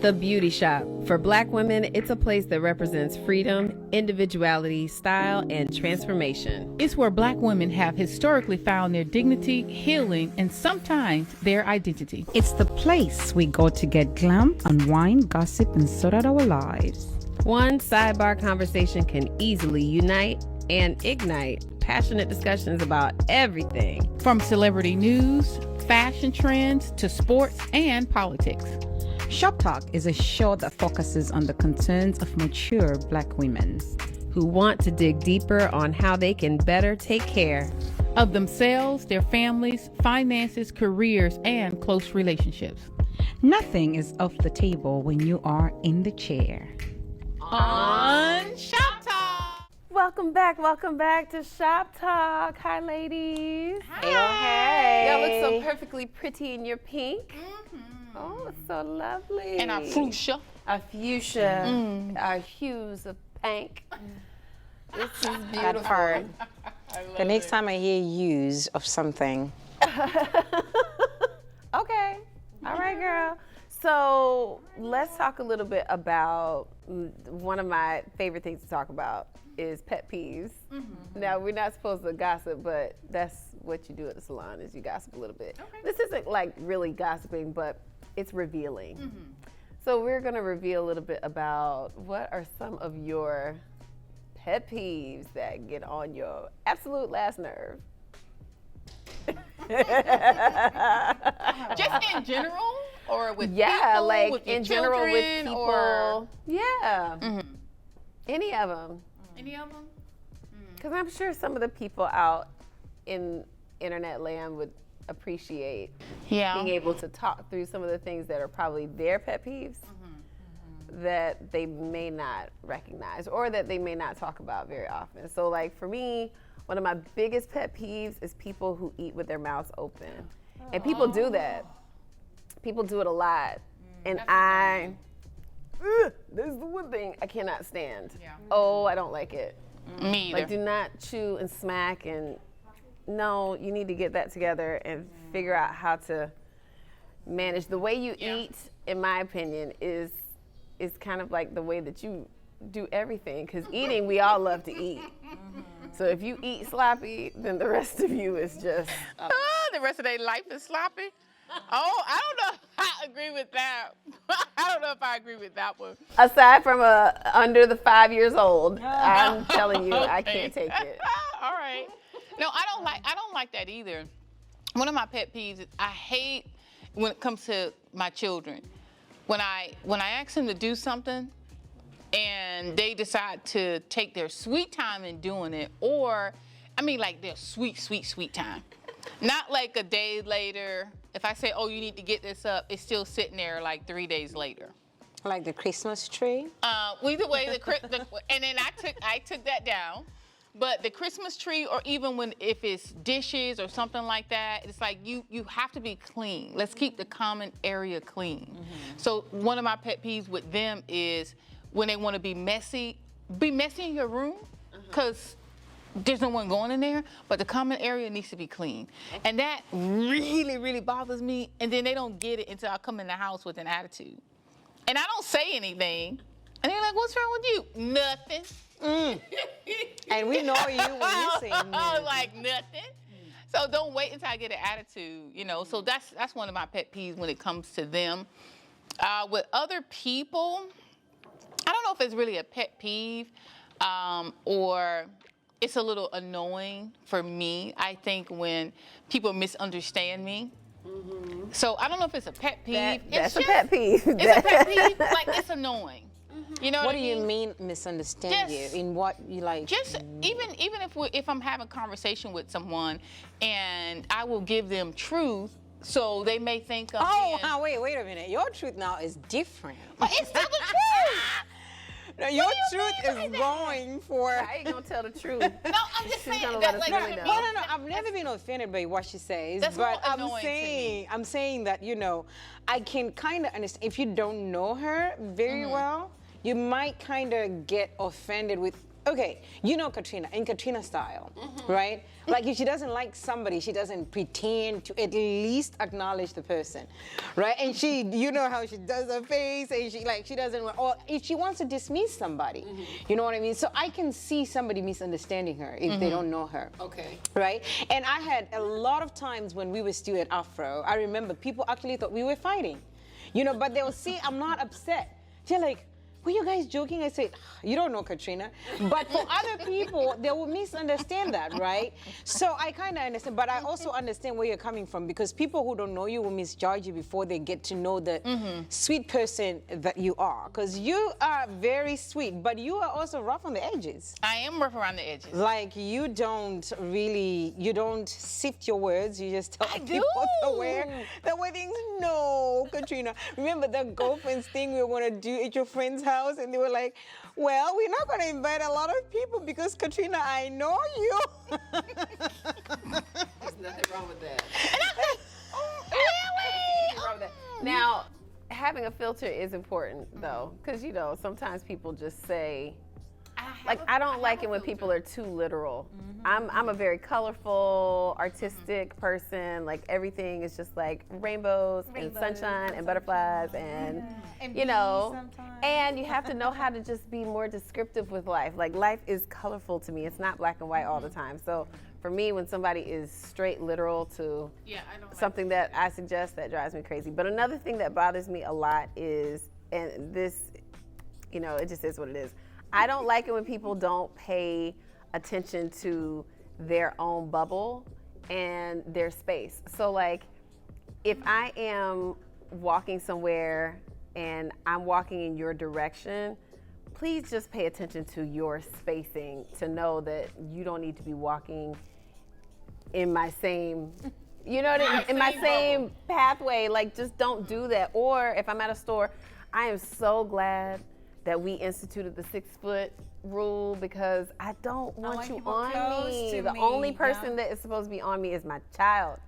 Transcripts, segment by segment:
The Beauty Shop. For Black women, it's a place that represents freedom, individuality, style, and transformation. It's where Black women have historically found their dignity, healing, and sometimes their identity. It's the place we go to get glam, unwind, gossip, and sort out our lives. One sidebar conversation can easily unite and ignite passionate discussions about everything. From celebrity news, fashion trends, to sports and politics. Shop Talk is a show that focuses on the concerns of mature Black women who want to dig deeper on how they can better take care of themselves, their families, finances, careers, and close relationships. Nothing is off the table when you are in the chair. On Shop Talk. Welcome back to Shop Talk. Hi, ladies. Hi. Y'all look so perfectly pretty in your pink. Oh, it's so lovely. And our fuchsia. Our fuchsia. Our hues of pink. This is beautiful. That part. The next time I hear use of something. Okay. All right, girl. So let's talk a little bit about one of my favorite things to talk about is pet peeves. Now, we're not supposed to gossip, but that's what you do at the salon is you gossip a little bit. Okay. This isn't like really gossiping, but it's revealing. So we're gonna reveal a little bit about what are some of your pet peeves that get on your absolute last nerve. Just in general, or with yeah, people, like with in general with children, people. or Yeah. Any of them. any of them? Because I'm sure some of the people out in internet land would appreciate being able to talk through some of the things that are probably their pet peeves that they may not recognize or that they may not talk about very often. So like for me, one of my biggest pet peeves is people who eat with their mouths open. And people do that. People do it a lot. And this is the one thing I cannot stand. Oh, I don't like it. Me either. Like, do not chew and smack, and no, you need to get that together and figure out how to manage. The way you eat, in my opinion, is kind of like the way that you do everything, because eating, we all love to eat. So if you eat sloppy, then the rest of you is just... The rest of their life is sloppy? Oh, I don't know if I agree with that. I don't know if I agree with that one. Aside from under the 5 years old, I'm telling you, I can't take it. All right. No, I don't like that either. One of my pet peeves is I hate when it comes to my children. When I ask them to do something and they decide to take their sweet time in doing it, or I mean like their sweet time. Not like a day later. If I say, oh, you need to get this up, it's still sitting there like 3 days later. Like the Christmas tree? Either way, and then I took that down. But the Christmas tree, or even if it's dishes or something like that, it's like you have to be clean. Let's keep the common area clean. So one of my pet peeves with them is when they want to be messy in your room, because there's no one going in there, but the common area needs to be clean. And that really, really bothers me. And then they don't get it until I come in the house with an attitude. And I don't say anything. And they're like, what's wrong with you? Nothing. And we know you when you say nothing. Like nothing. So don't wait until I get an attitude, you know. So that's one of my pet peeves when it comes to them. With other people, I don't know if it's really a pet peeve or it's a little annoying for me, I think, when people misunderstand me. So I don't know if it's a pet peeve. That's a pet peeve. It's a pet peeve. Like, it's annoying. You know what I mean? What do you mean misunderstand you? In what you like? Just even if I'm having a conversation with someone and I will give them truth, so they may think of wait a minute. Your truth now is different. But it's still the truth. No, your truth is going for... I ain't gonna tell the truth. No, I'm just saying that, like, No. I've never been offended by what she says. That's but more annoying to me. I'm saying that, you know, I can kind of understand. If you don't know her very well, you might kind of get offended with okay, you know Katrina, in Katrina style, right? Like if she doesn't like somebody, she doesn't pretend to at least acknowledge the person, right? And she, you know how she does her face, and she doesn't, or if she wants to dismiss somebody, you know what I mean? So I can see somebody misunderstanding her if they don't know her. Okay. Right? And I had a lot of times when we were still at Afro, I remember people actually thought we were fighting, you know, but they'll see I'm not upset. They're like, were you guys joking? I said, you don't know Katrina. But for other people, they will misunderstand that, right? So I kind of understand, but I also understand where you're coming from, because people who don't know you will misjudge you before they get to know the sweet person that you are. Because you are very sweet, but you are also rough on the edges. I am rough around the edges. Like you don't sift your words. You just tell I people the way things. No, Katrina. Remember the girlfriends thing we were gonna do at your friend's house, and they were like, "Well, we're not gonna invite a lot of people because Katrina, I know you." There's nothing wrong with that. Nothing wrong with that. Now, having a filter is important though, because you know sometimes people just say, like, I don't like it when people are too literal. I'm a very colorful, artistic person. Like everything is just like rainbows and sunshine and butterflies and you know. And you have to know how to just be more descriptive with life. Like life is colorful to me. It's not black and white all the time. So for me, when somebody is straight literal to something that I suggest, that drives me crazy. But another thing that bothers me a lot is, and this, you know, it just is what it is. I don't like it when people don't pay attention to their own bubble and their space. So like, if I am walking somewhere and I'm walking in your direction, please just pay attention to your spacing to know that you don't need to be walking in my same, you know what I mean? In my same pathway. Like, just don't do that. Or if I'm at a store, I am so glad that we instituted the 6 foot rule, because I don't want you on me. The only person that is supposed to be on me is my child.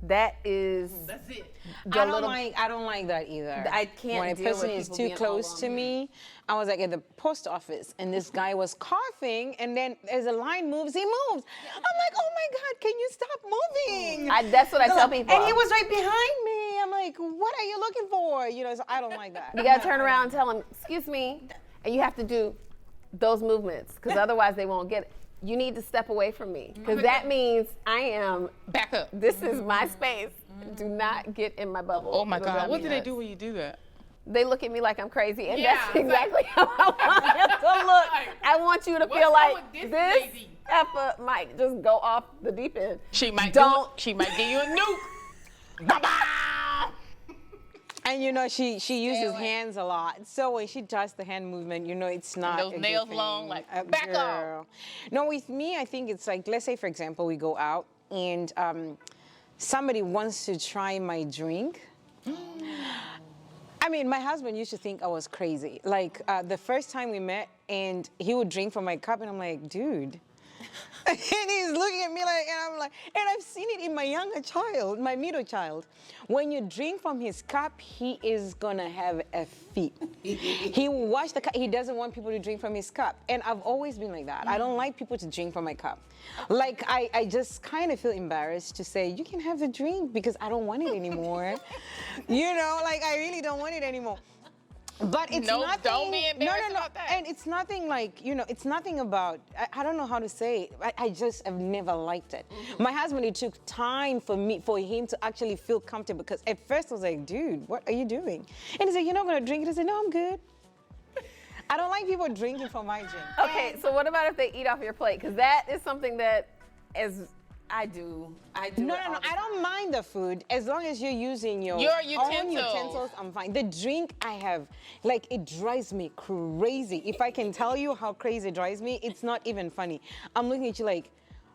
That is. That's it. I don't like that either. I can't when a deal person with is people too being close all to on me. I was like at the post office, and this guy was coughing, and then as the line moves, he moves. I'm like, oh my God, can you stop moving? That's what I tell people. And he was right behind me. I'm like, what are you looking for? You know, so I don't like that. You gotta turn around and tell them, excuse me, and you have to do those movements, because otherwise they won't get it. You need to step away from me, because that means I am, Back up. this is my space. Do not get in my bubble. Oh my It'll drive God. What me do they nuts. do when you do that? They look at me like I'm crazy, and Yeah, that's exactly how I want them to look. I want you to feel wrong like with this this lady? effer might just go off the deep end. She might Don't. She might give you a nuke. Ba-ba! And you know, she uses hands a lot. So when she does the hand movement, you know, it's not Those a good nails thing. long, like, back up. Girl. No, with me, I think it's like, let's say, for example, we go out and somebody wants to try my drink. I mean, my husband used to think I was crazy. Like the first time we met, and he would drink from my cup, and I'm like, dude. And he's looking at me like, and I'm like, and I've seen it in my younger child, my middle child. When you drink from his cup, he is gonna have a fit. He will wash the cup. He doesn't want people to drink from his cup. And I've always been like that. I don't like people to drink from my cup. Like, I just kind of feel embarrassed to say, you can have the drink, because I don't want it anymore. You know, like, I really don't want it anymore. But it's No, nothing. don't be embarrassed no. about that. And it's nothing like, you know, it's nothing about, I don't know how to say it. I just have never liked it. My husband, it took time for him to actually feel comfortable, because at first I was like, dude, what are you doing? And he said, you're not going to drink it? I said, no, I'm good. I don't like people drinking from my drink. Okay, so what about if they eat off your plate? Because that is something that, as I do. No, I don't mind the food as long as you're using your own utensils. I'm fine. The drink I have, like, it drives me crazy. If I can tell you how crazy it drives me, it's not even funny. I'm looking at you like,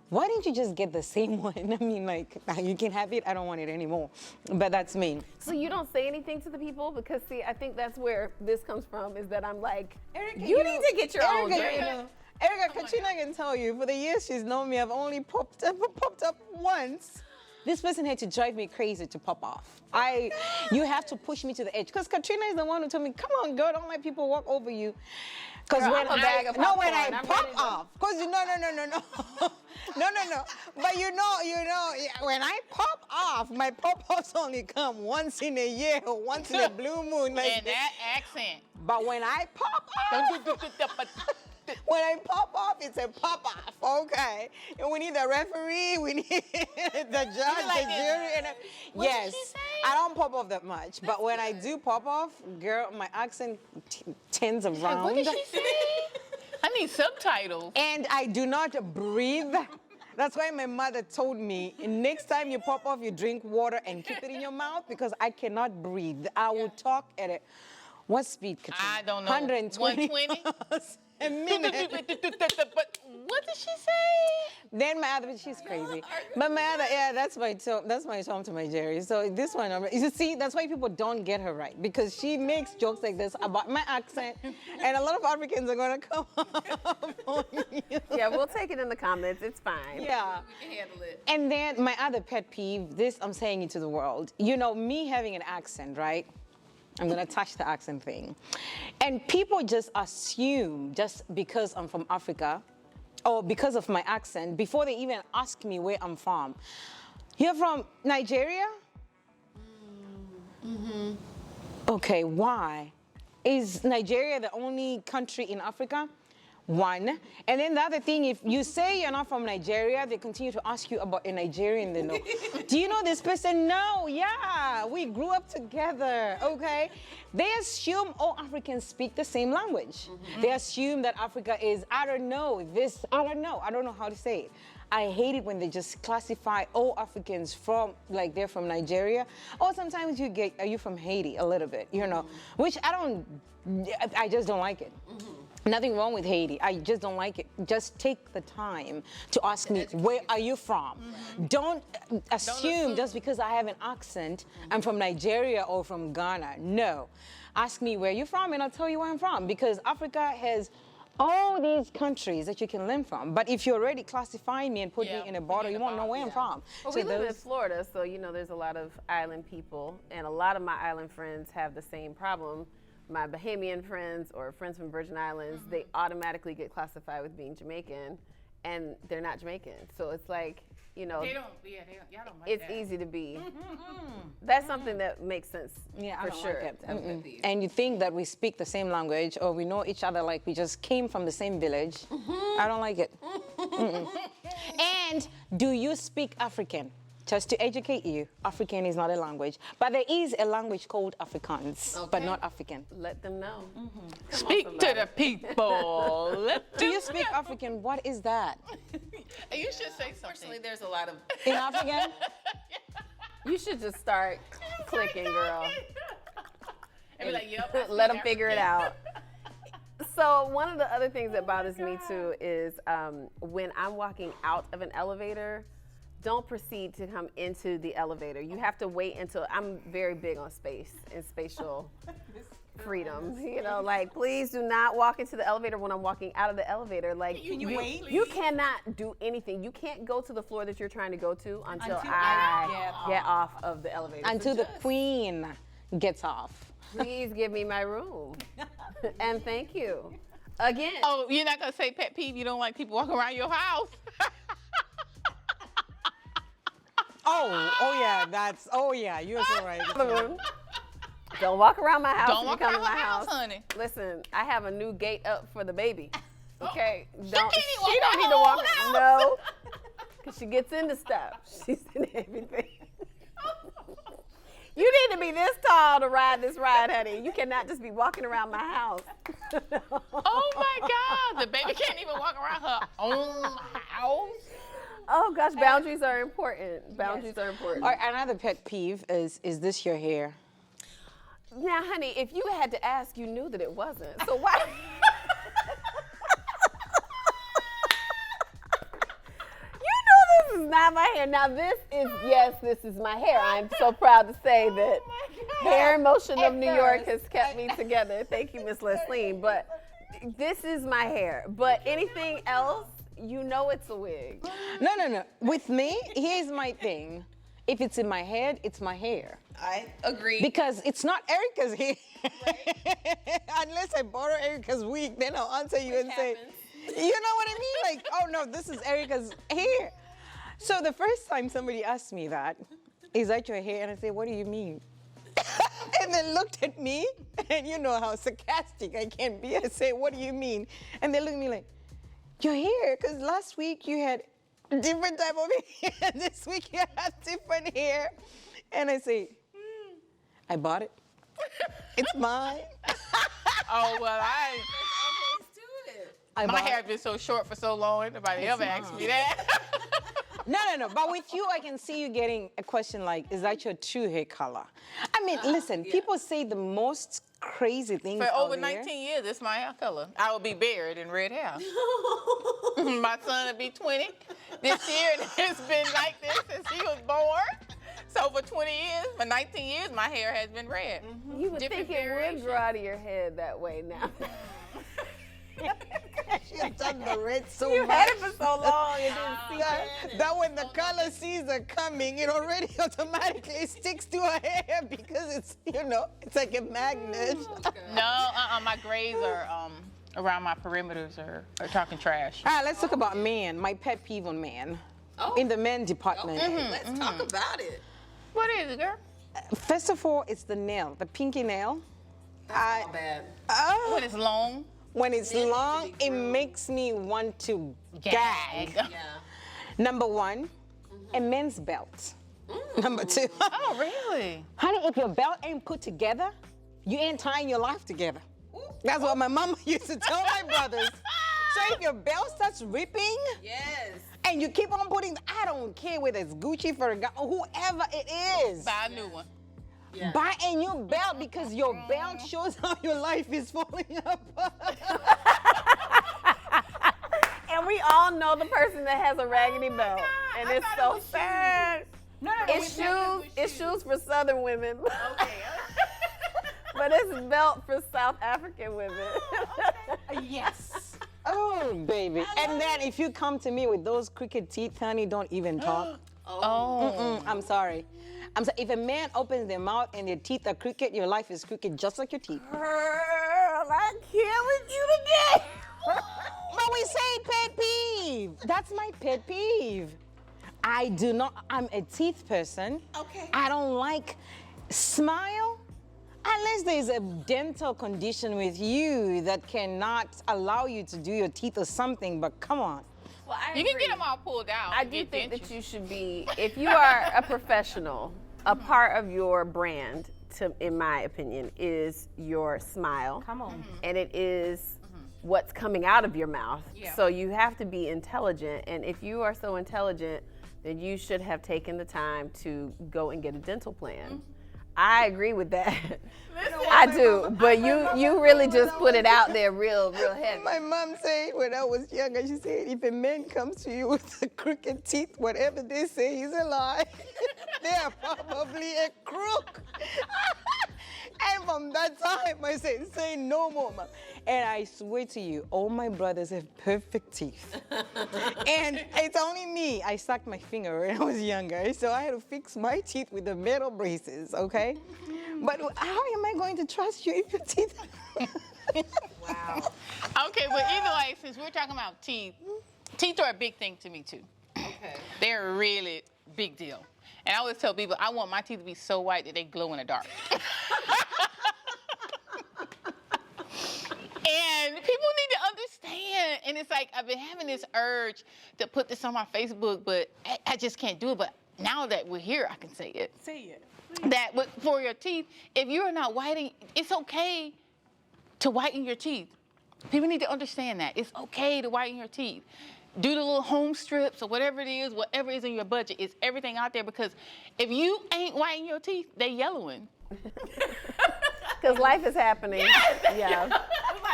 why didn't you just get the same one? I mean, like, you can have it. I don't want it anymore. But that's me. So you don't say anything to the people? Because, see, I think that's where this comes from, is that I'm like, Erica, you need to get your own Erica, drink. Erica, Katrina can tell you, for the years she's known me, I've only popped up once. This person had to drive me crazy to pop off. You have to push me to the edge. Because Katrina is the one who told me, come on, girl, don't let people walk over you. Because Girl, when I'm a bag of when popcorn. I I'm pop ready to- off, because no. But you know, when I pop off, my pop-offs only come once in a year or once in a blue moon. Like And that accent. But when I pop off, when I pop off, it's a pop off, okay? And we need the referee, we need the judge, like the this. jury, and What did yes, she say? I don't pop off that much, but when I do pop off, girl, my accent tends around. What did she say? I need subtitles. And I do not breathe. That's why my mother told me, next time you pop off, you drink water and keep it in your mouth because I cannot breathe. I will talk at it. What speed, Katrina? I don't know. 120 120? a minute. But what did she say? Then my other, she's crazy. But my other, yeah, that's my Tom to my Jerry. So this one, you see, that's why people don't get her right because she makes jokes like this about my accent, and a lot of Africans are gonna come up on you. Yeah, we'll take it in the comments. It's fine. Yeah. We can handle it. And then my other pet peeve, this I'm saying it to the world. You know, me having an accent, right? I'm gonna touch the accent thing. And people just assume just because I'm from Africa or because of my accent, before they even ask me where I'm from. You're from Nigeria? Mm-hmm. Okay, why? Is Nigeria the only country in Africa? One. And then the other thing, if you say you're not from Nigeria, they continue to ask you about a Nigerian they know. Do you know this person? No, yeah, we grew up together, okay? They assume all Africans speak the same language. They assume that Africa is, I don't know how to say it. I hate it when they just classify all Africans from, like they're from Nigeria. Or sometimes you get, are you from Haiti? A little bit, you know, which I just don't like it. Nothing wrong with Haiti. I just don't like it. Just take the time to ask me, where are you from? Don't assume just because I have an accent, I'm from Nigeria or from Ghana. No. Ask me where you're from and I'll tell you where I'm from because Africa has all these countries that you can learn from. But if you already classify me and put me in a bottle, you won't know where I'm from. Well, So we live in those- Florida, so you know there's a lot of island people, and a lot of my island friends have the same problem. My Bahamian friends or friends from Virgin Islands, they automatically get classified with being Jamaican, and they're not Jamaican. So it's like, you know, They don't, yeah, y'all don't like it's that. easy to be. That's something that makes sense Yeah, I for don't sure. like it. And you think that we speak the same language or we know each other like we just came from the same village. I don't like it. And do you speak African? Just to educate you, African is not a language, but there is a language called Afrikaans, but not African. Let them know. Speak to the people. Do you speak African? What is that? You should say something. There's a lot of In African? You should just start clicking, girl. And be like, yep. I Let speak them figure it out. So one of the other things that bothers me too is when I'm walking out of an elevator, don't proceed to come into the elevator. You have to wait until, I'm very big on space and spatial freedom. You know, like please do not walk into the elevator when I'm walking out of the elevator. Like you cannot do anything. You can't go to the floor that you're trying to go to until I get off of the elevator. Until the queen gets off. Please give me my room. And thank you. Again. Oh, you're not gonna say pet peeve? You don't like people walking around your house? Oh yeah, you're so right. Don't walk around my house. Don't if walk you come around to my my house, honey. Listen, I have a new gate up for the baby. Okay, can't don't. even walk She don't around need her to whole walk. house. No, because she gets into stuff. She's in everything. You need to be this tall to ride this ride, honey. You cannot just be walking around my house. Oh my God, the baby can't even walk around her own house. Oh gosh, boundaries are important. Boundaries are important. Or another pet peeve is this your hair? Now, honey, if you had to ask, you knew that it wasn't. So why? You know this is not my hair. Now this is, yes, this is my hair. I'm so proud to say that Hair in Motion of New York has kept me together. Thank you, Miss Lesline. But this is my hair. But anything else, you know it's a wig. No. With me, here's my thing. if it's in my head, it's my hair. I agree. Because it's not Erica's hair. Unless I borrow Erica's wig, then I'll answer you and say, you know what I mean? Like, oh no, this is Erica's hair. So the first time somebody asked me that, is that your hair? And I say, what do you mean? And they looked at me, and you know how sarcastic I can be. I say, what do you mean? And they look at me like, your hair? Because last week you had different type of hair. This week you have different hair. And I say, I bought it. It's mine. Oh, well, I my bought hair it. has been so short for so long, nobody ever asked me that. No. But with you, I can see you getting a question like, is that your true hair color? I mean, listen, people say the most crazy things For out over there. 19 years, it's my hair color. I will be buried in red hair. My son will be 20 this year, and it's been like this since he was born. So for 20 years, for 19 years, my hair has been red. You would Different think it would variations. grow out of your head that way now. She's done the red so You much. had it for so long, it didn't see. That when the color seeds are coming, it already automatically sticks to her hair because it's, it's like a magnet. No, my grays are around my perimeters are talking trash. All right, let's talk about men. My pet peeve on men. In the men department. Okay, let's talk about it. What is it, girl? First of all, it's the nail, the pinky nail. That's all bad. When it's long, When it's Nails need to long, be it groomed. makes me want to gag. gag. Yeah. Number one, a men's belt. Number two, Oh, really? honey, if your belt ain't put together, you ain't tying your life together. That's what my mama used to tell my brothers. So if your belt starts ripping Yes. and you keep on putting, I don't care whether it's Gucci, Ferragamo, or whoever it is. Buy a new one. Yeah. Buy a new belt because your belt shows how your life is falling apart. And we all know the person that has a raggedy belt. And I it's thought it so was sad. No, It's shoes for Southern women. Okay. But it's belt for South African women. Yes. Oh, baby. And then if you come to me with those crooked teeth, honey, don't even talk. Oh. I'm sorry. If a man opens their mouth and their teeth are crooked, your life is crooked just like your teeth. Girl, I can't with you today. But we say pet peeve. That's my pet peeve. I'm a teeth person. Okay. I don't like smile unless there's a dental condition with you that cannot allow you to do your teeth or something, but come on. Well, I You can agree. get them all pulled out. I and do get think that dentures. you should be, if you are a professional, a part of your brand, in my opinion, is your smile. Come on. And it is what's coming out of your mouth. Yeah. So you have to be intelligent. And if you are so intelligent, then you should have taken the time to go and get a dental plan. I agree with that. I do, but you really just put it out there real heavy. My mom said when I was younger, she said, if a man comes to you with a crooked teeth, whatever they say is a lie. They are probably a crook. And from that time, I said, say no more, Mom. And I swear to you, all my brothers have perfect teeth. And it's only me. I sucked my finger when I was younger, so I had to fix my teeth with the metal braces, okay? But how am I going to trust you if your teeth... Wow. Okay, but either way, since we're talking about teeth are a big thing to me too. Okay. They're a really big deal. And I always tell people I want my teeth to be so white that they glow in the dark. And people need to understand. And it's like I've been having this urge to put this on my Facebook, but I just can't do it. But now that we're here, I can say it. Say it. That for your teeth, if you are not whitening, it's okay to whiten your teeth. People need to understand that. It's okay to whiten your teeth. Do the little home strips or whatever it is, whatever is in your budget. It's everything out there because if you ain't whitening your teeth, they yellowing. Because life is happening. Yeah.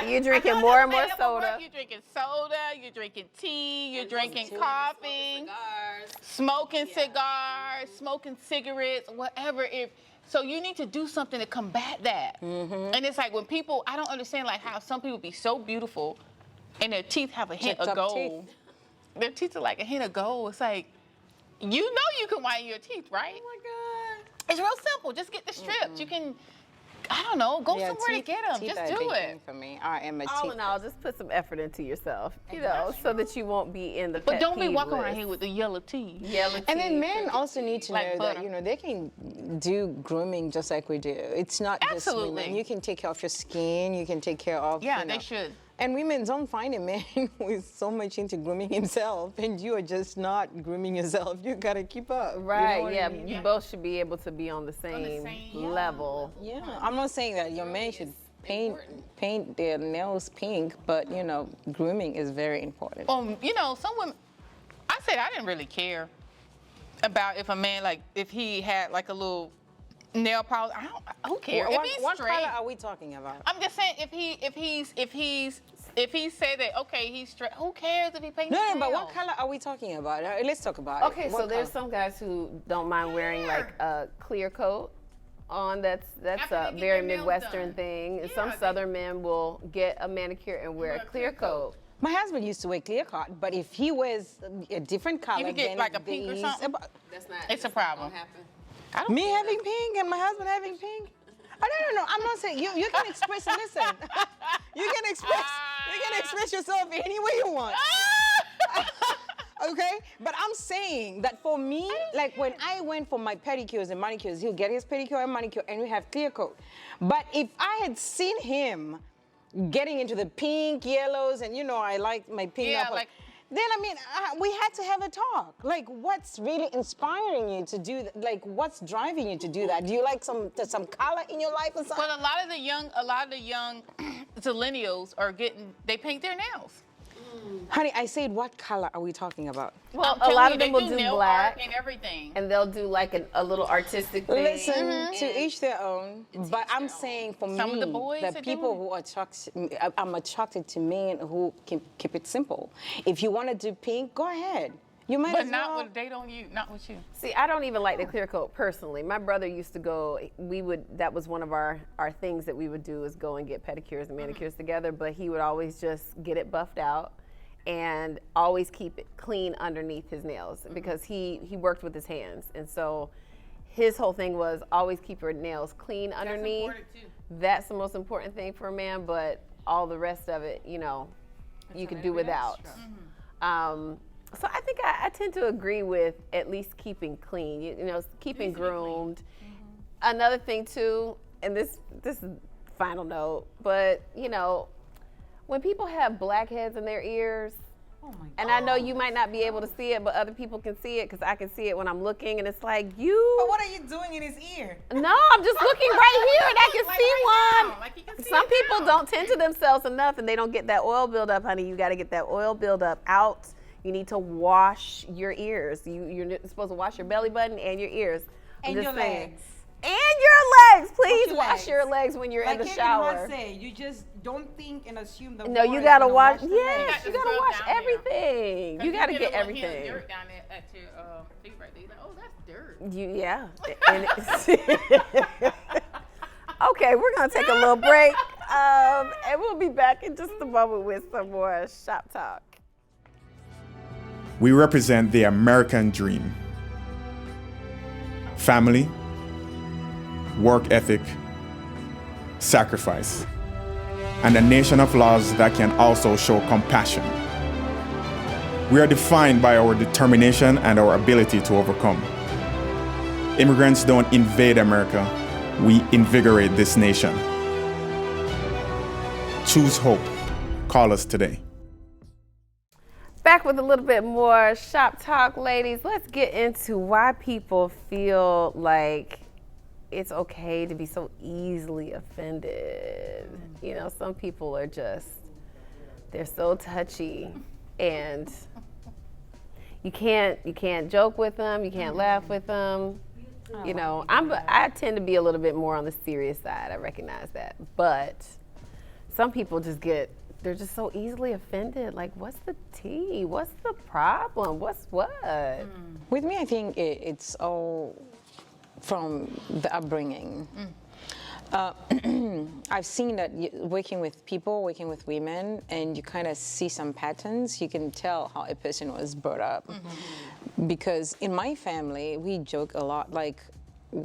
You're drinking more and more soda. You're drinking soda, you're drinking tea, you're drinking Smoking coffee, cigars. smoking cigars, smoking cigarettes, whatever. So you need to do something to combat that. And it's like when people, I don't understand like how some people be so beautiful and their teeth have a hint Chipped of up gold. Their teeth are like a hint of gold. It's like, You know you can whiten your teeth, right? Oh my God. It's real simple. Just get the strips. You can, I don't know, go somewhere to get them. Teeth Just are a do big it. thing for me. I am a All teeth. in all, just put some effort into yourself, you know, so that you won't be in the But pet don't be peeve walking around list. here with the yellow teeth. Yellow And then teeth. men also need to Like know butter. that, you know, they can do grooming just like we do. It's not just women. Absolutely. You can take care of your skin. You can take care of, Yeah, you know. they should. And women don't find a man who is so much into grooming himself, and you are just not grooming yourself. You gotta keep up. you know Right, what I yeah, mean? you both should be able to be on the same, level. Yeah, I'm not saying that your man should paint their nails pink, but you know, grooming is very important. You know, some women, I said I didn't really care about if a man, like, if he had like a little nail polish. Who cares? What, if he's what straight. color are we talking about? I'm just saying, if he say that, okay, he's straight, who cares if he paints No, his no, but what nails? color are we talking about? Let's talk about Okay, it. so What there's color? some guys who don't mind wearing like a clear coat on. That's After a they get very their nails Midwestern done. thing. And Yeah, some they- Southern men will get a manicure and wear a clear coat. My husband used to wear clear cut, but if he wears a different color, could get then like a pink or he's something? That's not. It's a that's not problem. gonna happen. I don't Me care. having pink and my husband having pink? Oh, no. I'm not saying you can express. Listen, you can express yourself any way you want. Okay, but I'm saying that for me, like when I went for my pedicures and manicures, he'll get his pedicure and manicure, and we have clear coat. But if I had seen him getting into the pink, yellows, and you know I like my pink. Yeah, nail polish, like- then I mean, we had to have a talk. Like, what's really inspiring you to do that? Like, what's driving you to do that? Do you like some color in your life or something? But a lot of the young millennials are they paint their nails. Honey, I said, what color are we talking about? Well, I'm a telling lot you, of them they will do nail black, art and everything. and they'll do like a little artistic thing. Listen, to each their own. But I'm saying for Some me, of the boys the are people doing who are attracted, I'm attracted to men who can keep it simple. If you want to do pink, go ahead. You might But as not well. with they don't you, not with you. See, I don't even like the clear coat personally. My brother used to go, that was one of our things that we would do is go and get pedicures and manicures together, but he would always just get it buffed out and always keep it clean underneath his nails because he worked with his hands. And so his whole thing was always keep your nails clean underneath. important, too. That's the most important thing for a man, but all the rest of it, you know, you could do without. So I think I tend to agree with at least keeping clean, you know, keeping groomed. Another thing too, and this is final note, but you know, when people have blackheads in their ears, and I know you might not be able to see it, but other people can see it because I can see it when I'm looking, and it's like you. But what are you doing in his ear? No, I'm just looking right here, and I can Like see right one. now, like you can see Some it people now. don't tend to themselves enough, and they don't get that oil buildup, honey. You got to get that oil buildup out. You need to wash your ears. You're supposed to wash your belly button and your ears. I'm And just your saying. legs. And your legs, please your wash legs. your legs when you're in the Kevin shower. Hart say, you just don't think and assume the No, water you is gotta gonna wash. the Yes, legs. you Just gotta rub wash down there. everything. You gotta get everything. Dirt down there at your feet right there. You're like, oh, that's dirt. Yeah. And okay, we're gonna take a little break, and we'll be back in just a moment with some more shop talk. We represent the American dream. Family, work ethic, sacrifice, and a nation of laws that can also show compassion. We are defined by our determination and our ability to overcome. Immigrants don't invade America, we invigorate this nation. Choose hope. Call us today. Back with a little bit more shop talk, ladies. Let's get into why people feel like it's okay to be so easily offended. You know, some people are just, they're so touchy, and you can't joke with them, you can't laugh with them. You know, I tend to be a little bit more on the serious side. I recognize that, but some people just they're just so easily offended. Like, what's the tea? What's the problem? What's what? With me, I think it's all from the upbringing. I've seen that working with people, working with women, and you kind of see some patterns. You can tell how a person was brought up. Because in my family, we joke a lot. Like,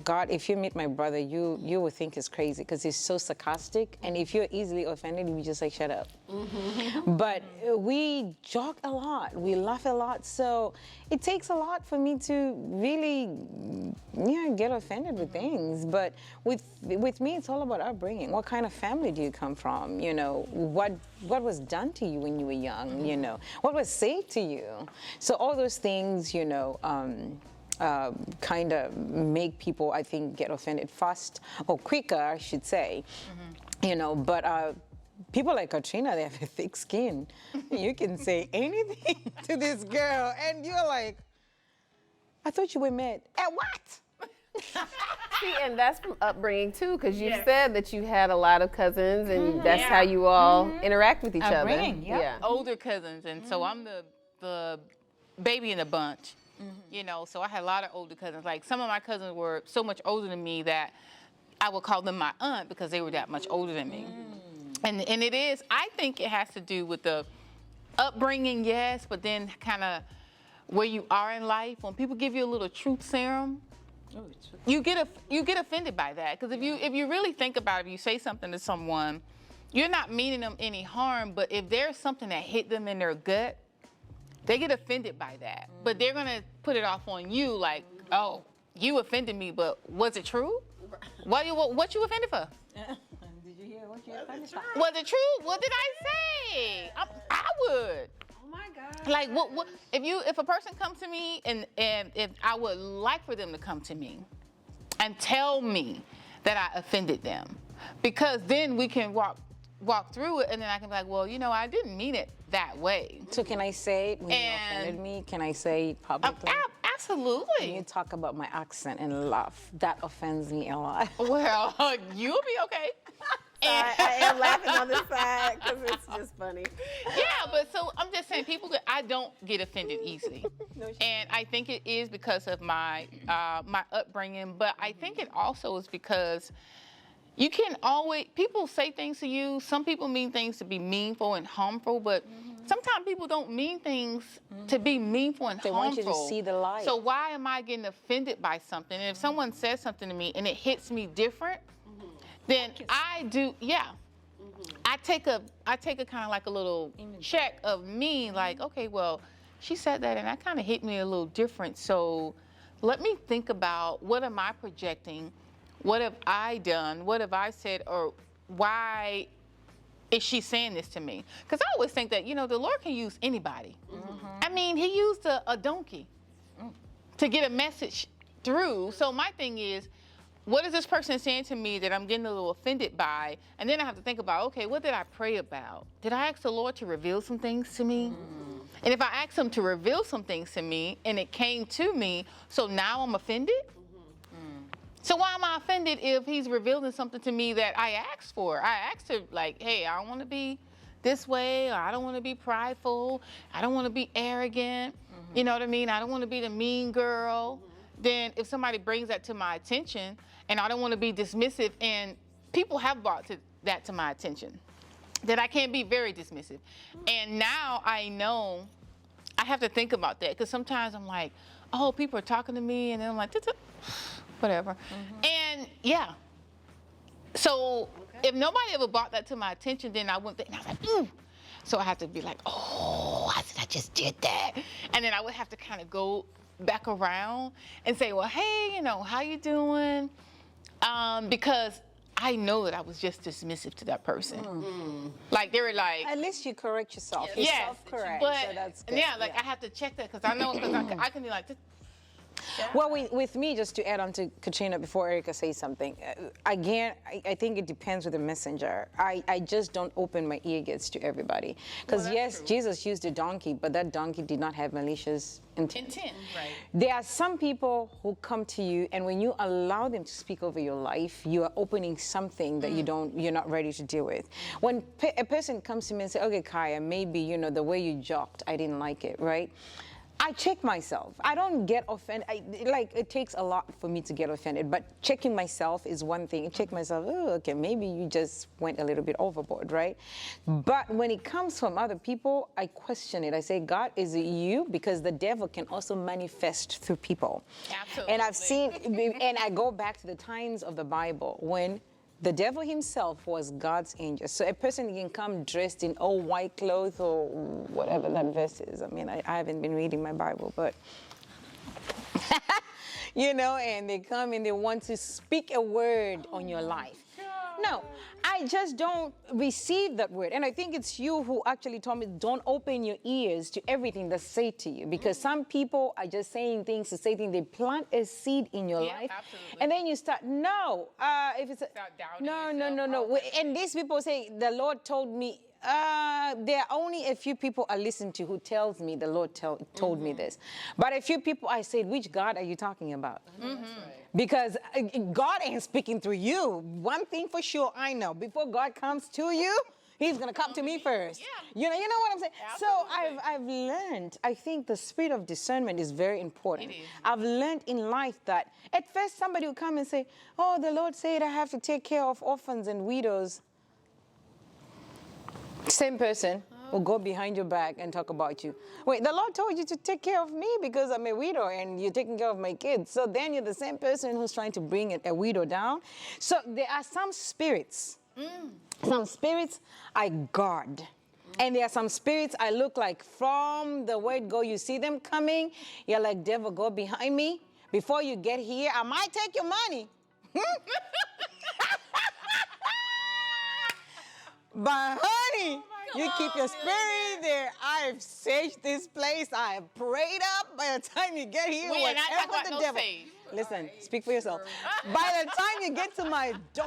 God, if you meet my brother, you will think he's crazy because he's so sarcastic. And if you're easily offended, you just like, shut up. But we joke a lot. We laugh a lot. So it takes a lot for me to really, get offended with things. But with me, it's all about upbringing. What kind of family do you come from? What was done to you when you were young? What was said to you? So all those things, kind of make people, I think, get offended fast or quicker, I should say. But people like Katrina, they have a thick skin. You can say anything to this girl, and you're like, I thought you were mad. At what? See, and that's from upbringing too, because you said that you had a lot of cousins, and that's how you all interact with each Upbringing, other. yep. Older cousins, and so I'm the baby in the bunch. So I had a lot of older cousins. Like, some of my cousins were so much older than me that I would call them my aunt because they were that much older than me. And it is, I think it has to do with the upbringing, yes, but then kind of where you are in life. When people give you a little truth serum, you get offended by that. Because if you really think about it, if you say something to someone, you're not meaning them any harm, but if there's something that hit them in their gut, they get offended by that. But they're gonna put it off on you, like, oh, you offended me, but was it true? What you offended for? Did you hear what you offended for? Was it true? What did I say? I would. Oh my God. Like, what if a person comes to me and if I would like for them to come to me and tell me that I offended them, because then we can walk through it, and then I can be like, well, I didn't mean it that way. So can I say it when you offended me? Can I say it publicly? Absolutely. When you talk about my accent and laugh, that offends me a lot. Well, you'll be okay. I am laughing on this side because it's just funny. Yeah, but so I'm just saying, I don't get offended easily, and I think it is because of my my upbringing. But I think it also is because you can always, people say things to you. Some people mean things to be meaningful and harmful, but sometimes people don't mean things to be meaningful and They harmful. want you to see the light. So why am I getting offended by something? And if someone says something to me and it hits me different, then I do, I take a kind of like a little check of me, like, okay, well, she said that and that kind of hit me a little different. So let me think about, what am I projecting? What have I done? What have I said? Or why is she saying this to me? Because I always think that, the Lord can use anybody. I mean, he used a donkey to get a message through. So my thing is, what is this person saying to me that I'm getting a little offended by? And then I have to think about, okay, what did I pray about? Did I ask the Lord to reveal some things to me? And if I asked him to reveal some things to me and it came to me, so now I'm offended? So why am I offended if he's revealing something to me that I asked for? I asked her, like, hey, I don't want to be this way, or I don't want to be prideful, I don't want to be arrogant, you know what I mean? I don't want to be the mean girl. Then if somebody brings that to my attention, and I don't want to be dismissive, and people have brought that to my attention, that I can't be very dismissive. And now I know I have to think about that, because sometimes I'm like, oh, people are talking to me, and then I'm like, whatever. And so if nobody ever brought that to my attention, then I wouldn't think, and I was like, So I have to be like, oh, I just did that. And then I would have to kind of go back around and say, well, hey, how you doing? Because I know that I was just dismissive to that person. Like, they were like, At least you correct yourself. You yes, self-correct, but so that's good. I have to check that, because I know, because I can be like, Well, with me, just to add on to Katrina before Erica says something, again, I think it depends with the messenger. I just don't open my ear gates to everybody. Because yes, Jesus used a donkey, but that donkey did not have malicious intent. right. There are some people who come to you, and when you allow them to speak over your life, you are opening something that you're not ready to deal with. When a person comes to me and says, okay, Kaya, maybe, the way you joked, I didn't like it, right? I check myself. I don't get offended. It takes a lot for me to get offended, but checking myself is one thing. I check myself, oh, okay, maybe you just went a little bit overboard, right? But when it comes from other people, I question it. I say, God, is it you? Because the devil can also manifest through people. Absolutely. And I've seen, and I go back to the times of the Bible when the devil himself was God's angel. So a person can come dressed in all white clothes or whatever that verse is. I mean, I haven't been reading my Bible, but you know, and they come and they want to speak a word on your life. No, I just don't receive that word. And I think it's you who actually told me, don't open your ears to everything that's said to you. Because some people are just saying things to say things. They plant a seed in your life. Absolutely. And then you start, if it's Start doubting no. And these people say, the Lord told me, there are only a few people I listen to who tells me the Lord told me this. But a few people I said, which God are you talking about? Because God ain't speaking through you. One thing for sure I know, before God comes to you, he's going to come to me first. You know what I'm saying? Absolutely. So I've learned, I think the spirit of discernment is very important. It is. I've learned in life that at first somebody will come and say, oh, the Lord said I have to take care of orphans and widows. Same person will go behind your back and talk about you. Wait, the Lord told you to take care of me because I'm a widow and you're taking care of my kids. So then you're the same person who's trying to bring a widow down. So there are some spirits. Some spirits I guard. And there are some spirits I look like from the word go, you see them coming. You're like, devil, go behind me. Before you get here, I might take your money. But honey, you keep your spirit there. I've saged this place. I have prayed up. By the time you get here, We ain't not talking whatever about the no devil. sage. Listen, speak for yourself. By the time you get to my door,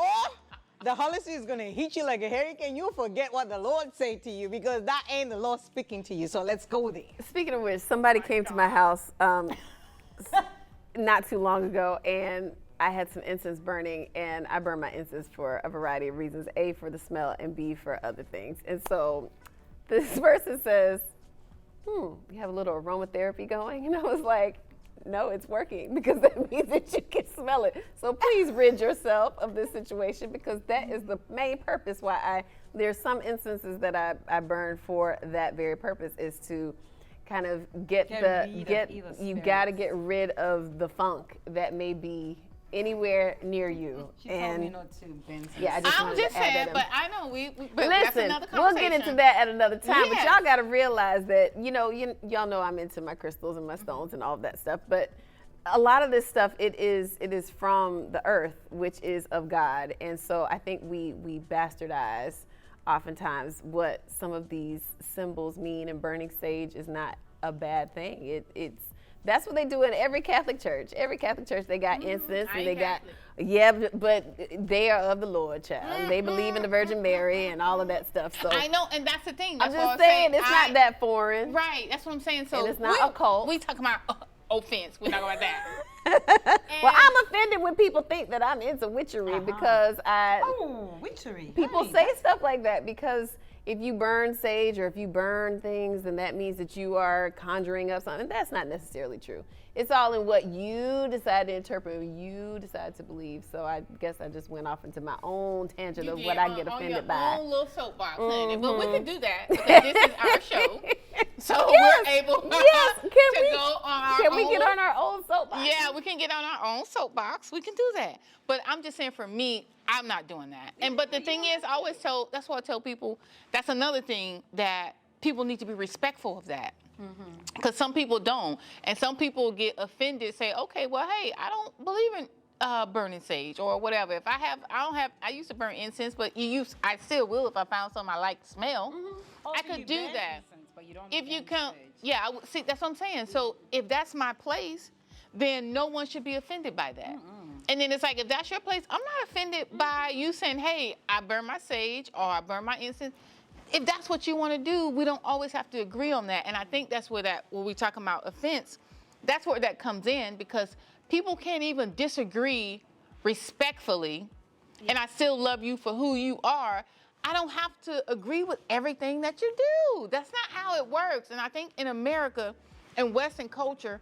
the Holy Spirit is going to hit you like a hurricane. You'll forget what the Lord said to you because that ain't the Lord speaking to you. So let's go there. Speaking of which, somebody came to my house not too long ago, and I had some incense burning, and I burn my incense for a variety of reasons. A, for the smell, and B, for other things. And so this person says, you have a little aromatherapy going? And I was like, no, it's working, because that means that you can smell it. So please rid yourself of this situation, because that is the main purpose why there's some instances that I burn for that very purpose, is to kind of you got to get rid of the funk that may be anywhere near you. She told me not to, Ben. Yeah, I just I'm wanted just to add saying, that but I know but that's listen, another we'll conversation. get into that at another time. Yes. But y'all got to realize that, y'all know I'm into my crystals and my stones and all of that stuff. But a lot of this stuff, it is from the earth, which is of God. And so I think we bastardize oftentimes what some of these symbols mean, and burning sage is not a bad thing. That's what they do in every Catholic church. Every Catholic church, they got incense, and they got, but they are of the Lord, child. They believe in the Virgin Mary and all of that stuff. So I know, and that's the thing. I'm That's what just saying, it's I- not that foreign. Right, that's what I'm saying. So And it's not occult. We talking about offense. We're talking about that. Well, I'm offended when people think that I'm into witchery because Oh, witchery. people Nice. say stuff like that, because if you burn sage or if you burn things, then that means that you are conjuring up something. That's not necessarily true. It's all in what you decide to interpret, what you decide to believe. So I guess I just went off into my own tangent of what I get offended by. On your own little soapbox, honey. But we can do that because this is our show. So we're able Yes, to can we? go on our Can we own get little- on our own soapbox? Yeah, we can get on our own soapbox. We can do that. But I'm just saying, for me, I'm not doing that. But the thing is, I always that's why I tell people, that's another thing, that people need to be respectful of that. Because some people don't. And some people get offended, say, okay, well, hey, I don't believe in burning sage or whatever. If I used to burn incense, but I still will if I found something I like to smell. I could do that. If you come, see, that's what I'm saying. So if that's my place, then no one should be offended by that. And then it's like, if that's your place, I'm not offended by you saying, hey, I burn my sage or I burn my incense. If that's what you want to do, we don't always have to agree on that. And I think that's where when we talk about offense, that's where that comes in, because people can't even disagree respectfully, and I still love you for who you are. I don't have to agree with everything that you do. That's not how it works. And I think in America, in Western culture,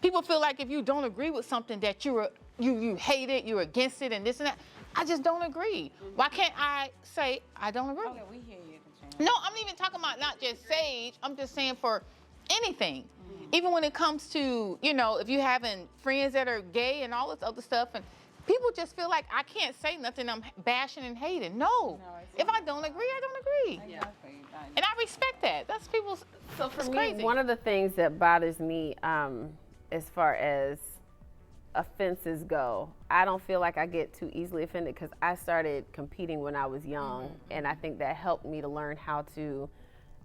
people feel like if you don't agree with something that you hate it, you're against it, and this and that. I just don't agree. Why can't I say I don't agree? Okay, we hear you, Katrina. No, I'm even talking about not just Sage. I'm just saying for anything. Even when it comes to, you know, if you're having friends that are gay and all this other stuff, and people just feel like I can't say nothing, I'm bashing and hating. No, if I don't agree, I don't agree. Exactly. And I respect that. That's people's, So for it's me, crazy. one of the things that bothers me as far as offenses go, I don't feel like I get too easily offended because I started competing when I was young, and I think that helped me to learn how to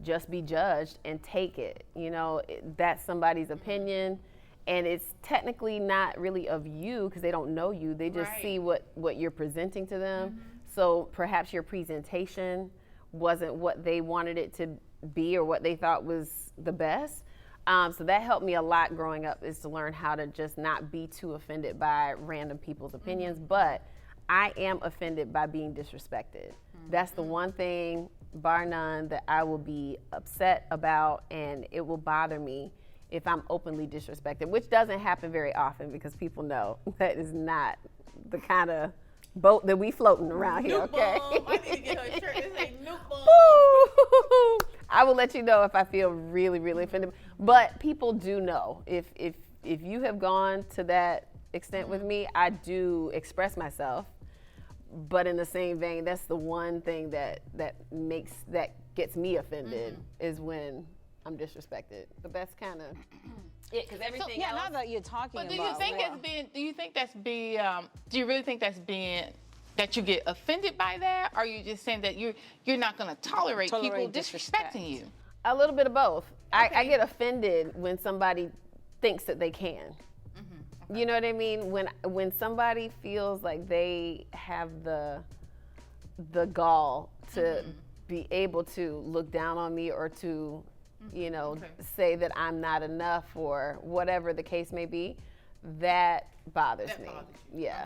just be judged and take it. You know, that's somebody's opinion, and it's technically not really of you because they don't know you. They just Right. see what you're presenting to them. So perhaps your presentation wasn't what they wanted it to be or what they thought was the best. So that helped me a lot growing up, is to learn how to just not be too offended by random people's opinions. But I am offended by being disrespected. That's the one thing, bar none, that I will be upset about, and it will bother me if I'm openly disrespected, which doesn't happen very often because people know that is not the kind of boat that we floating around here, okay? I need to get her a shirt that say Nuke Bomb. Woo! I will let you know if I feel really, really offended. But people do know. If you have gone to that extent with me, I do express myself. But in the same vein, that's the one thing that gets me offended is when I'm disrespected. But that's kind of it, because everything Yeah, else. now that you're talking But about do you think well, that's being? Do you think that's being? Do you really think that's being? That you get offended by that, or are you just saying that you're not going to tolerate people Tolerate disrespect. disrespecting you? A little bit of both. I Okay. get offended when somebody thinks that they can. You know what I mean? When somebody feels like they have the gall to be able to look down on me or to, you know, say that I'm not enough or whatever the case may be, that bothers That me. bothers Yeah.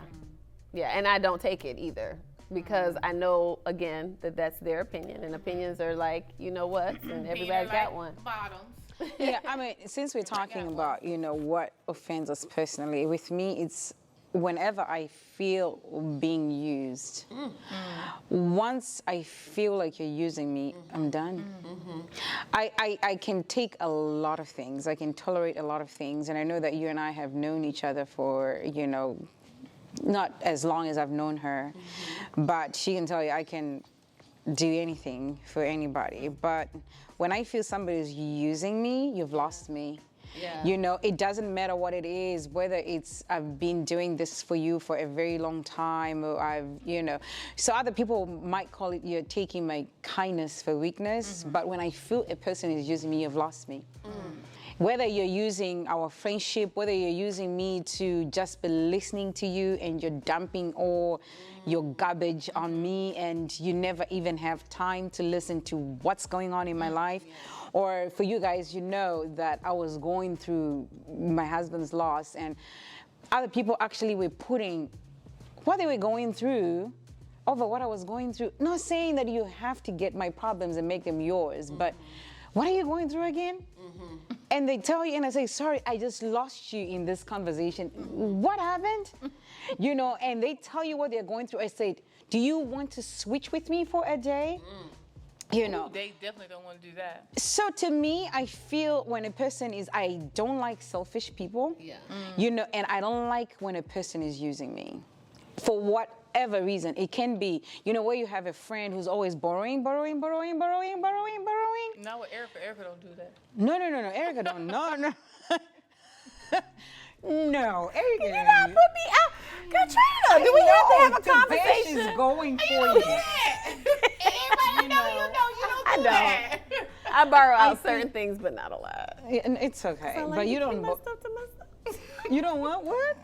Yeah, and I don't take it either because I know, again, that that's their opinion, and opinions are like, you know what, and everybody's got one. Bottoms. yeah, I mean, since we're talking about, you know, what offends us personally, with me, it's whenever I feel being used. Once I feel like you're using me, I'm done. I can take a lot of things. I can tolerate a lot of things. And I know that you and I have known each other for, you know, not as long as I've known her, but she can tell you I can do anything for anybody. But when I feel somebody's using me, you've lost me. Yeah. You know, it doesn't matter what it is, whether it's I've been doing this for you for a very long time, or I've, you know, so other people might call it you're taking my kindness for weakness, but when I feel a person is using me, you've lost me. Whether you're using our friendship, whether you're using me to just be listening to you and you're dumping all your garbage on me and you never even have time to listen to what's going on in my life. Or for you guys, you know that I was going through my husband's loss and other people actually were putting what they were going through over what I was going through. Not saying that you have to get my problems and make them yours, but what are you going through again? And they tell you, and I say, sorry, I just lost you in this conversation. What happened? You know, and they tell you what they're going through. I said, do you want to switch with me for a day? You know. They definitely don't want to do that. So to me, I feel when a person is, I don't like selfish people. Yeah. You know, and I don't like when a person is using me for whatever reason. It can be, you know, where you have a friend who's always borrowing. Not with Erica. Erica don't do that. No, Erica don't. No. No, Erica. You not put me out. Katrina, do we have to have a conversation? She's going for you. Everybody know you I don't do that. don't. I borrow out certain things, but not a lot. Yeah, and it's okay, but you don't. You don't want what?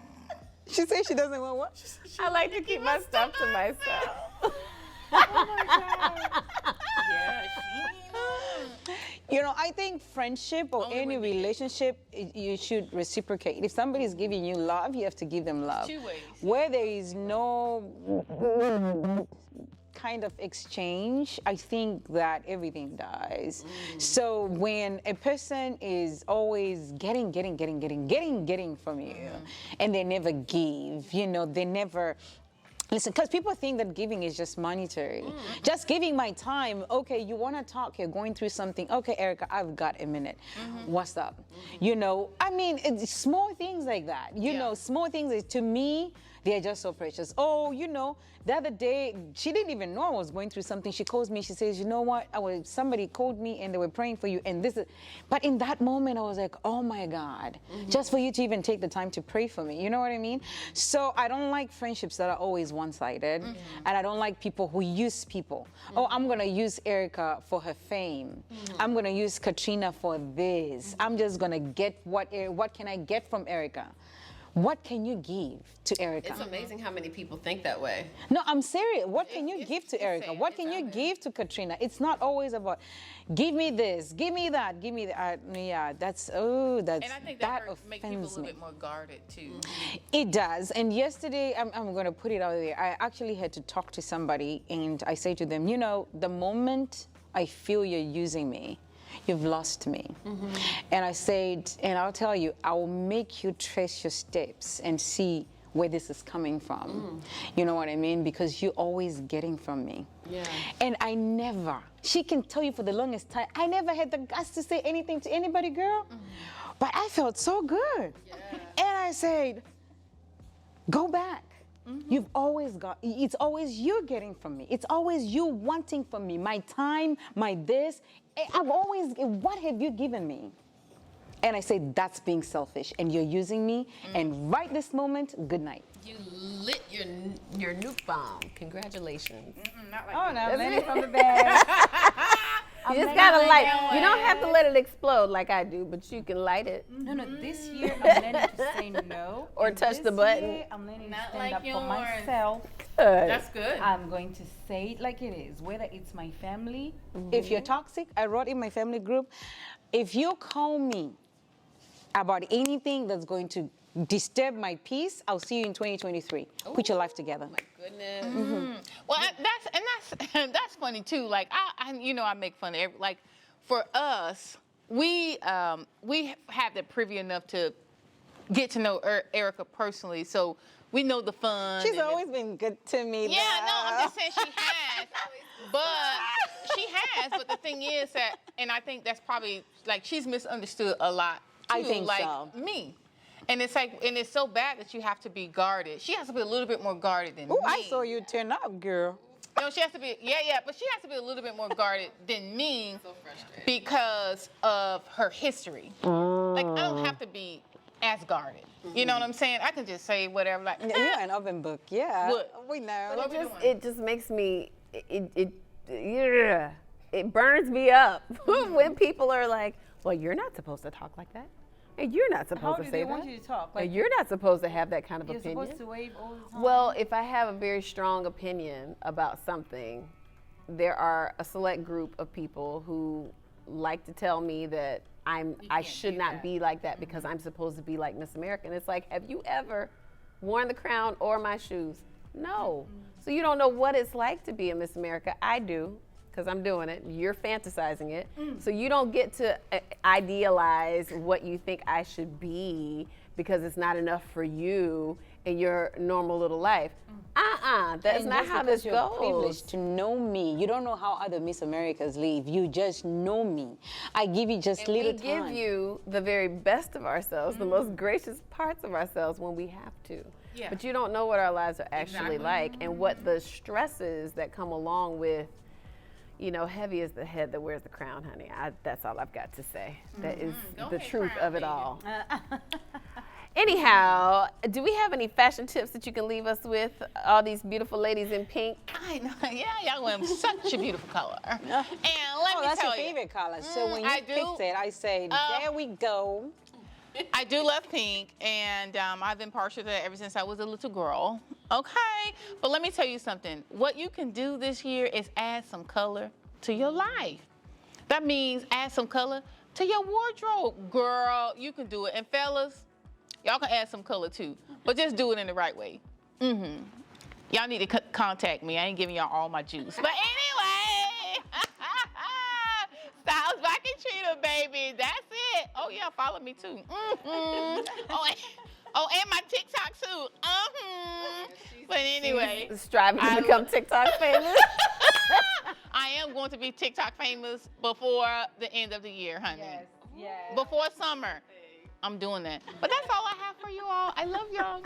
She said she doesn't want what? I like to keep my stuff to myself. Yeah, You know, I think friendship or Only any when you- relationship, you should reciprocate. If somebody's giving you love, you have to give them love. Two ways. Where there is no kind of exchange, I think that everything dies. So when a person is always getting from you, and they never give, you know, they never. Listen, because people think that giving is just monetary. Just giving my time. Okay, you want to talk, you're going through something. Okay, Erica, I've got a minute. What's up? You know, I mean, it's small things like that. You know, small things that, to me, they're just so precious. Oh, you know, the other day, she didn't even know I was going through something. She calls me, she says, you know what? Somebody called me and they were praying for you. And this is, but in that moment, I was like, oh my God, just for you to even take the time to pray for me. You know what I mean? So I don't like friendships that are always one-sided. And I don't like people who use people. Oh, I'm going to use Erica for her fame. I'm going to use Katrina for this. I'm just going to get what can I get from Erica? What can you give to Erica? It's amazing how many people think that way. No, I'm serious. What can you give to Erica? What can you give to Katrina? It's not always about, give me this, give me that, give me that. Yeah, that's, oh, that's, And I think that that makes people a offends little me. bit more guarded too. It does. And yesterday, I'm going to put it out there. I actually had to talk to somebody, and I say to them, you know, the moment I feel you're using me, you've lost me. And I said, and I'll tell you, I will make you trace your steps and see where this is coming from. You know what I mean? Because you're always getting from me. Yeah. And I never, she can tell you for the longest time, I never had the guts to say anything to anybody, girl. But I felt so good. And I said, go back. You've always got, it's always you getting from me. It's always you wanting from me. My time, my this. I've always, what have you given me? And I say, that's being selfish. And you're using me. And right this moment, good night. You lit your nuke bomb. Congratulations. Oh, no, let it from the bag. You just gotta light. You don't have to let it explode like I do, but you can light it. No, this year I'm learning to say no. Or and touch this the button. Year, I'm learning Not to stand like up for yours. myself. Good. That's good. I'm going to say it like it is, whether it's my family. If you're toxic, I wrote in my family group, if you call me about anything that's going to disturb my peace, I'll see you in 2023. Put your life together. Goodness. Well, that's funny too. Like I you know, I make fun of like for us, we have the privy enough to get to know Erica personally, so we know the fun. She's and always been good to me. Yeah, no, I'm just saying she has, but the thing is that, and I think that's probably like she's misunderstood a lot too, I think like so. me. And it's like, and it's so bad that you have to be guarded. She has to be a little bit more guarded than me. Oh, I saw you turn up, girl. No, she has to be, but she has to be a little bit more guarded than me because of her history. Like, I don't have to be as guarded. You know what I'm saying? I can just say whatever, like, You're an oven book, yeah. What? We know. What we doing? It just makes me, it burns me up when people are like, well, you're not supposed to talk like that. And you're not How supposed do to they say want that. you to talk? And you're not supposed to have that kind of you're opinion. supposed to wave all the time. Well, if I have a very strong opinion about something, there are a select group of people who like to tell me that I should not be like that because I'm supposed to be like Miss America. And it's like, have you ever worn the crown or my shoes? No. So you don't know what it's like to be a Miss America. I do, because I'm doing it. You're fantasizing it. So you don't get to idealize what you think I should be because it's not enough for you in your normal little life. That's And not just how because this you're goes. privileged to know me. You don't know how other Miss Americas live. You just know me. I give you just And little we time. give you the very best of ourselves, the most gracious parts of ourselves when we have to. Yeah. But you don't know what our lives are actually like and what the stresses that come along with, you know, heavy is the head that wears the crown, honey. That's all I've got to say. That is Go the ahead, truth crown of it baby. all. Anyhow, do we have any fashion tips that you can leave us with? All these beautiful ladies in pink. I know, y'all wearing such a beautiful color. And let Oh, me that's tell your you, favorite color. So when you I do. picked it, I said, there we go. I do love pink, and I've been partial to that ever since I was a little girl. Okay, but let me tell you something. What you can do this year is add some color to your life. That means add some color to your wardrobe. Girl, you can do it. And fellas, y'all can add some color too, but just do it in the right way. Y'all need to contact me. I ain't giving y'all all my juice. But anyway, Styles Black and Trina, baby. That's it. Oh, yeah, follow me too. And my TikTok too. But anyway. Striving to become TikTok famous. I am going to be TikTok famous before the end of the year, honey. Yes. Before summer. I'm doing that. But that's all I have for you all. I love y'all.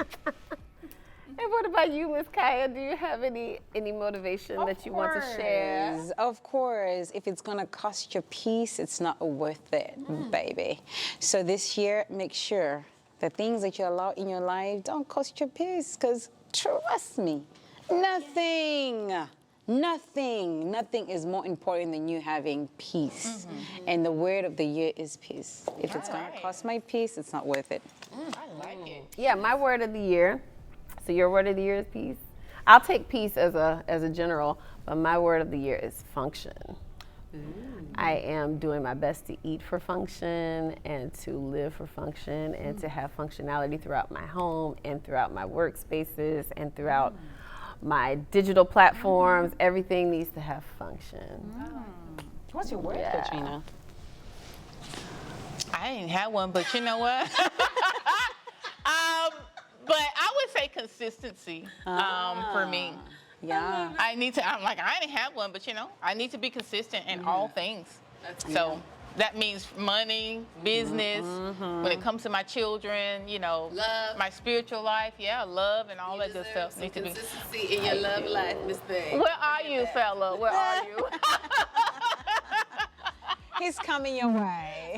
And what about you, Miss Kaya? Do you have any motivation that you want to share? Of course. If it's gonna cost your peace, it's not worth it, baby. So this year, make sure the things that you allow in your life don't cost your peace, because trust me, nothing is more important than you having peace. And the word of the year is peace. If it's gonna cost my peace, it's not worth it. I like it. Yeah, my word of the year. So your word of the year is peace. I'll take peace as a general, but my word of the year is function. I am doing my best to eat for function and to live for function and to have functionality throughout my home and throughout my workspaces and throughout my digital platforms. Everything needs to have function. What's your word, Katrina? I didn't have one, but you know what? But I would say consistency for me. Yeah. I didn't have one, but I need to be consistent in all things. So that means money, business, when it comes to my children, love, my spiritual life, love and all that good stuff. Need to be Consistency in your love life, Miss Thing. Where are you, fella? Where are you? He's coming your way.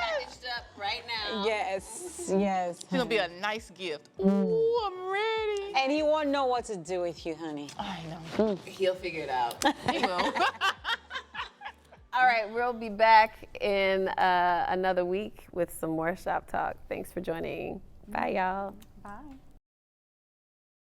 Packaged up right now. Yes. It's gonna be a nice gift. Ooh, I'm ready. And he won't know what to do with you, honey. I know. He'll figure it out. He will. All right, we'll be back in another week with some more Shop Talk. Thanks for joining. Bye, y'all. Bye.